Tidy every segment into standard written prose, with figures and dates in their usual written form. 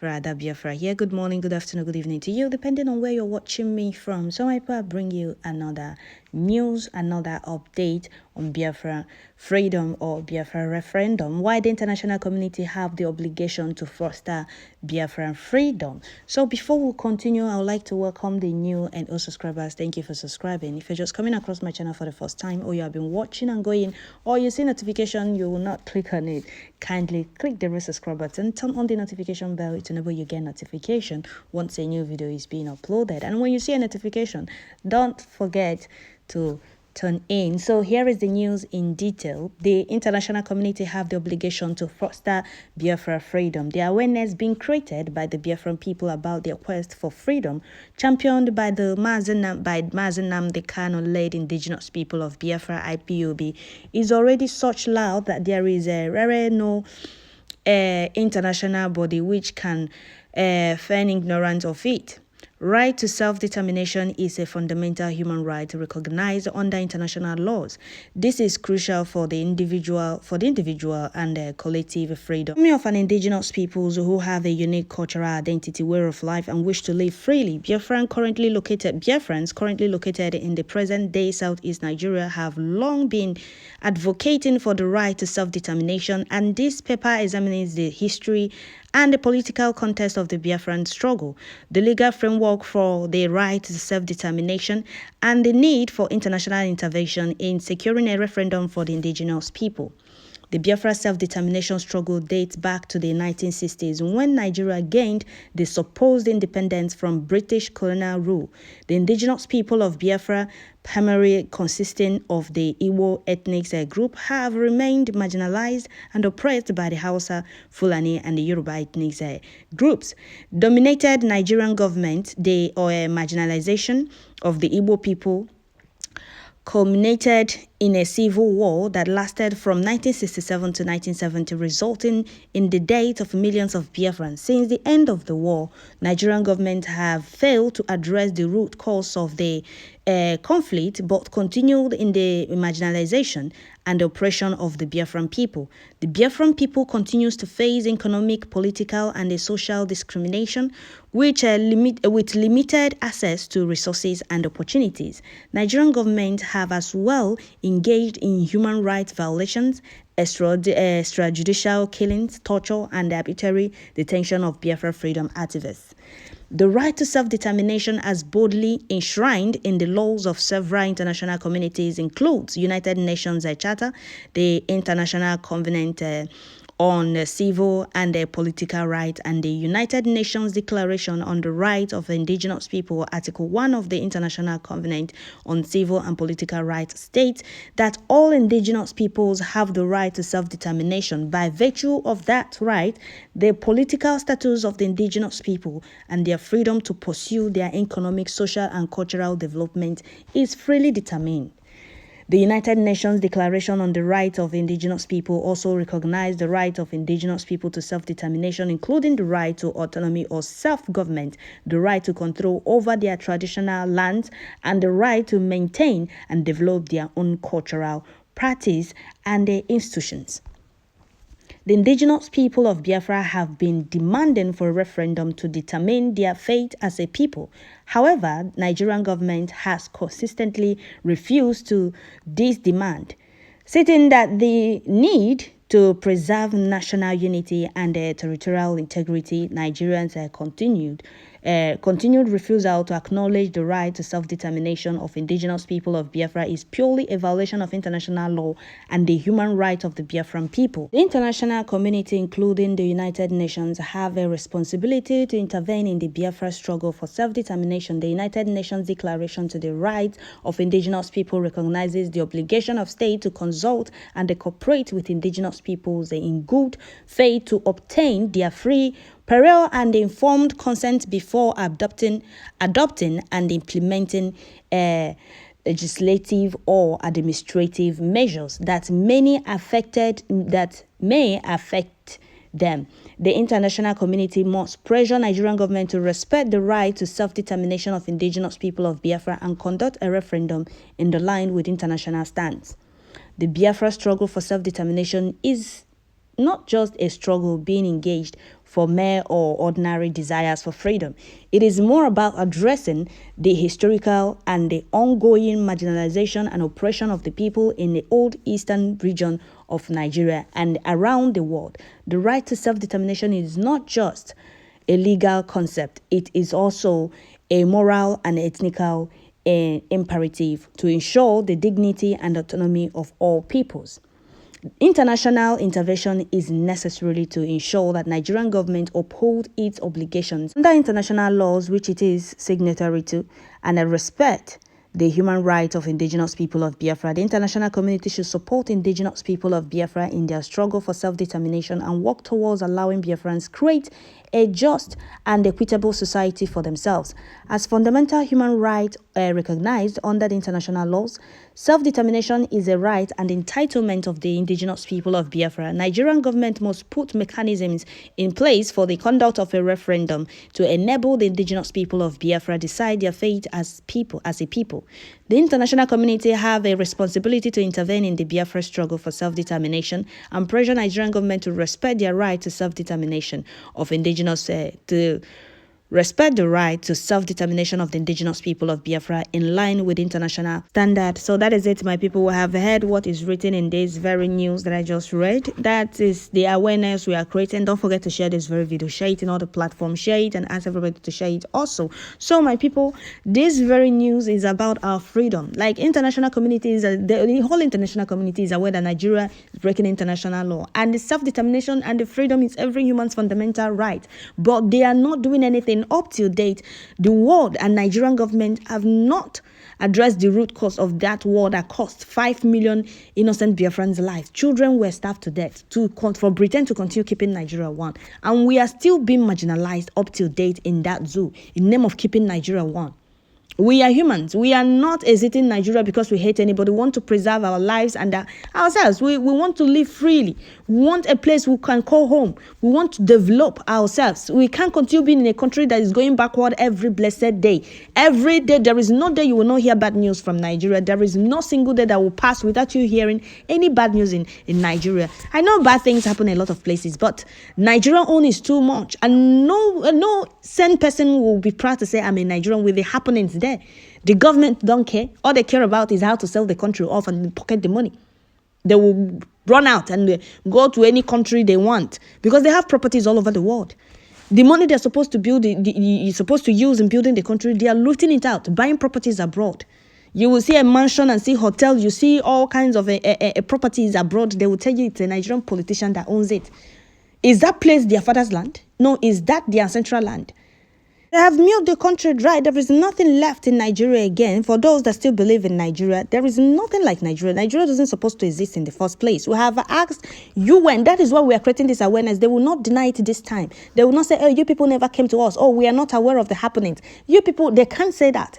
Rather Biafra here. Good morning, good afternoon, good evening to you, depending on where you're watching me from. So I bring you another news, another update on Biafra freedom or Biafra referendum. Why the international community have the obligation to foster Biafran freedom. So before we continue, I would like to welcome the new and old subscribers. Thank you for subscribing. If you're just coming across my channel for the first time, or you have been watching and going, or you see notification, you will not click on it. Kindly click the red subscribe button, turn on the notification bell to enable you get notification once a new video is being uploaded. And when you see a notification, don't forget to turn in. So here is the news in detail. The international community have the obligation to foster Biafra freedom. The awareness being created by the Biafran people about their quest for freedom, championed by the Mazen Nnamdi Kanu-led indigenous people of Biafra IPOB, is already such loud that there is a rare no international body which can feign ignorance of it. Right to self-determination is a fundamental human right recognized under international laws. This is crucial for the individual and collective freedom. Many of an indigenous peoples who have a unique cultural identity, way of life, and wish to live freely. Biafrans currently located in the present-day Southeast Nigeria have long been advocating for the right to self-determination, and this paper examines the history and the political context of the Biafran struggle, the legal framework for the right to self-determination, and the need for international intervention in securing a referendum for the indigenous people. The Biafra self-determination struggle dates back to the 1960s when Nigeria gained the supposed independence from British colonial rule. The indigenous people of Biafra, primarily consisting of the Igbo ethnic group, have remained marginalized and oppressed by the Hausa, Fulani, and the Yoruba ethnic groups. Dominated Nigerian government, the marginalization of the Igbo people culminated in a civil war that lasted from 1967 to 1970, resulting in the death of millions of Biafrans. Since the end of the war, Nigerian government have failed to address the root cause of the conflict, but continued in the marginalization and the oppression of the Biafran people. The Biafran people continues to face economic, political, and social discrimination, with limited access to resources and opportunities. Nigerian government have as well engaged in human rights violations, extrajudicial killings, torture, and arbitrary detention of Biafra freedom activists. The right to self-determination, as boldly enshrined in the laws of several international communities, includes United Nations Charter, the International Covenant on Civil and Political Rights, and the United Nations Declaration on the Rights of Indigenous People, Article 1 of the International Covenant on Civil and Political Rights, states that all indigenous peoples have the right to self-determination. By virtue of that right, the political status of the indigenous people and their freedom to pursue their economic, social, and cultural development is freely determined. The United Nations Declaration on the Rights of Indigenous People also recognized the right of indigenous people to self-determination, including the right to autonomy or self-government, the right to control over their traditional lands, and the right to maintain and develop their own cultural practice and their institutions. The indigenous people of Biafra have been demanding for a referendum to determine their fate as a people. However, Nigerian government has consistently refused to this demand, stating that the need to preserve national unity and territorial integrity. Nigerians continued refusal to acknowledge the right to self-determination of indigenous people of Biafra is purely a violation of international law and the human rights of the Biafran people. The international community, including the United Nations, have a responsibility to intervene in the Biafra struggle for self-determination. The United Nations Declaration to the Rights of Indigenous People recognizes the obligation of states to consult and cooperate with indigenous peoples in good faith to obtain their free, prior and informed consent before adopting and implementing legislative or administrative measures that may affect them. The international community must pressure Nigerian government to respect the right to self-determination of indigenous people of Biafra and conduct a referendum in the line with international standards. The Biafra struggle for self-determination is not just a struggle being engaged for mere or ordinary desires for freedom. It is more about addressing the historical and the ongoing marginalization and oppression of the people in the old eastern region of Nigeria and around the world. The right to self-determination is not just a legal concept. It is also a moral and ethnical imperative to ensure the dignity and autonomy of all peoples. International intervention is necessary to ensure that Nigerian government uphold its obligations under international laws which it is signatory to and respect the human rights of indigenous people of Biafra. The international community should support indigenous people of Biafra in their struggle for self-determination and work towards allowing Biafrans create a just and equitable society for themselves. As fundamental human right recognized under the international laws, self-determination is a right and entitlement of the indigenous people of Biafra. Nigerian government must put mechanisms in place for the conduct of a referendum to enable the indigenous people of Biafra decide their fate as a people. The international community have a responsibility to intervene in the Biafra struggle for self-determination and pressure Nigerian government to respect their right to self-determination of indigenous to respect the right to self-determination of the indigenous people of Biafra in line with international standards. So that is it, my people. We have heard what is written in this very news that I just read. That is the awareness we are creating. Don't forget to share this very video. Share it in all the platforms. Share it and ask everybody to share it also. So, my people, this very news is about our freedom. Like international communities, the whole international community is aware that Nigeria is breaking international law. And the self-determination and the freedom is every human's fundamental right. But they are not doing anything. Up till date, the world and Nigerian government have not addressed the root cause of that war that cost 5 million innocent Biafrans' lives. Children were starved to death for Britain to continue keeping Nigeria one. And we are still being marginalized up till date in that zoo in name of keeping Nigeria one. We are humans. We are not exiting Nigeria because we hate anybody. We want to preserve our lives and ourselves. We want to live freely. We want a place we can call home. We want to develop ourselves. We can't continue being in a country that is going backward every blessed day. Every day, there is no day you will not hear bad news from Nigeria. There is no single day that will pass without you hearing any bad news in Nigeria. I know bad things happen in a lot of places, but Nigeria own is too much. And no sane person will be proud to say, I'm a Nigerian with the happenings there. The government don't care. All they care about is how to sell the country off and pocket the money. They will run out and go to any country they want because they have properties all over the world. The money they're supposed to build, you're supposed to use in building the country, they are looting it out, buying properties abroad. You will see a mansion and see hotel. You see all kinds of properties abroad. They will tell you it's a Nigerian politician that owns it. Is that place their father's land? No, is that their ancestral land? They have milked the country dry. There is nothing left in Nigeria again. For those that still believe in Nigeria, there is nothing like Nigeria. Nigeria doesn't supposed to exist in the first place. We have asked UN. That is why we are creating this awareness. They will not deny it this time. They will not say, oh, you people never came to us. Oh, we are not aware of the happenings. You people, they can't say that.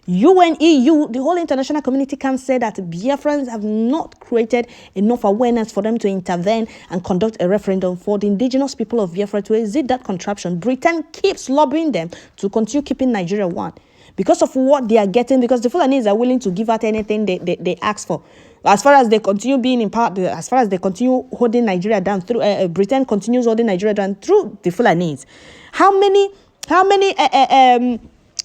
UN, EU, the whole international community can say that Biafrans have not created enough awareness for them to intervene and conduct a referendum for the indigenous people of Biafra to exit that contraption. Britain keeps lobbying them to continue keeping Nigeria one because of what they are getting, because the Fulanis are willing to give out anything they ask for. As far as they continue being in power, as far as they continue holding Nigeria down through, Britain continues holding Nigeria down through the Fulanis. How many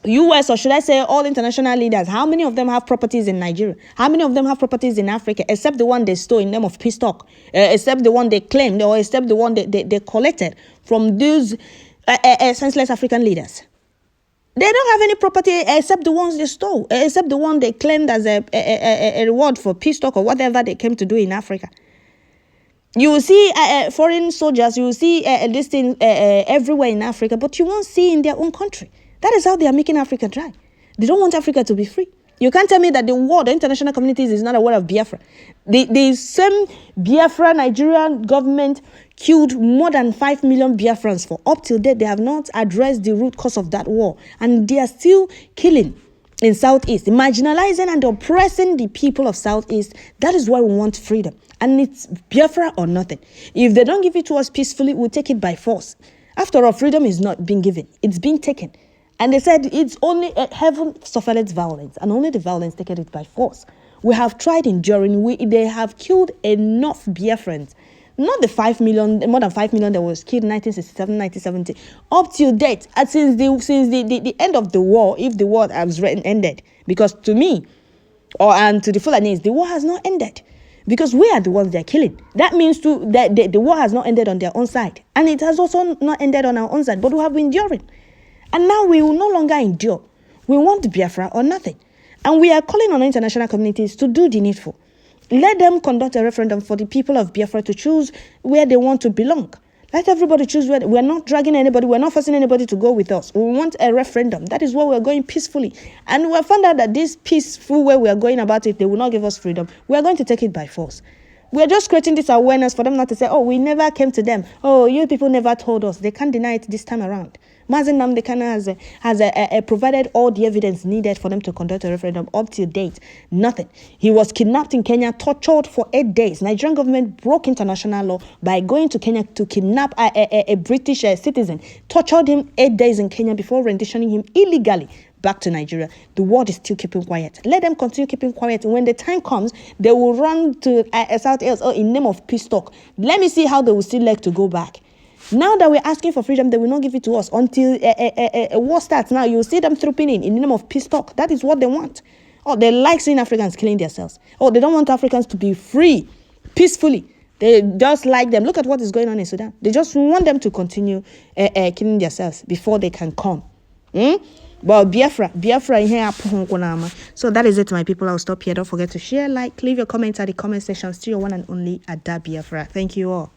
US, or should I say all international leaders, how many of them have properties in Nigeria? How many of them have properties in Africa, except the one they stole in name of peace talk, except the one they claimed, or except the one they collected from those senseless African leaders? They don't have any property except the ones they stole, except the one they claimed as a reward for peace talk or whatever they came to do in Africa. You will see foreign soldiers, you will see this thing everywhere in Africa, but you won't see in their own country. That is how they are making Africa dry. They don't want Africa to be free. You can't tell me that the world, the international communities is not aware of Biafra. The same Biafra Nigerian government killed more than 5 million Biafrans for up till date. They have not addressed the root cause of that war. And they are still killing in Southeast, marginalizing and oppressing the people of Southeast. That is why we want freedom. And it's Biafra or nothing. If they don't give it to us peacefully, we'll take it by force. After all, freedom is not being given. It's being taken. And they said it's only heaven suffered violence, and only the violence taken it by force. We have tried enduring. They have killed enough Biafrans Not the 5 million, more than 5 million that was killed in 1967, 1970. Up till date, since the end of the war, if the war has ended, because to me, and to the Fulanis, the war has not ended. Because we are the ones they're killing. That means too that the war has not ended on their own side. And it has also not ended on our own side, but we have been enduring. And now we will no longer endure. We want Biafra or nothing. And we are calling on international communities to do the needful. Let them conduct a referendum for the people of Biafra to choose where they want to belong. Let everybody choose where. We're not dragging anybody. We're not forcing anybody to go with us. We want a referendum. That is where we're going peacefully. And we found out that this peaceful way we are going about it, they will not give us freedom. We are going to take it by force. We are just creating this awareness for them not to say, oh, we never came to them. Oh, you people never told us. They can't deny it this time around. Mazen Nnamdi Kanu has provided all the evidence needed for them to conduct a referendum up to date. Nothing. He was kidnapped in Kenya, tortured for 8 days. Nigerian government broke international law by going to Kenya to kidnap a British citizen, tortured him 8 days in Kenya before renditioning him illegally back to Nigeria. The world is still keeping quiet. Let them continue keeping quiet. When the time comes, they will run to South else in name of peace talk. Let me see how they will still like to go back. Now that we're asking for freedom, they will not give it to us until a war starts. Now you'll see them trooping in the name of peace talk. That is what they want. Oh, they like seeing Africans killing themselves. Oh, they don't want Africans to be free, peacefully. They just like them. Look at what is going on in Sudan. They just want them to continue killing themselves before they can come. But Biafra in here. So that is it, my people. I'll stop here. Don't forget to share, like, leave your comments at the comment section. Still your one and only Ada Biafra. Thank you all.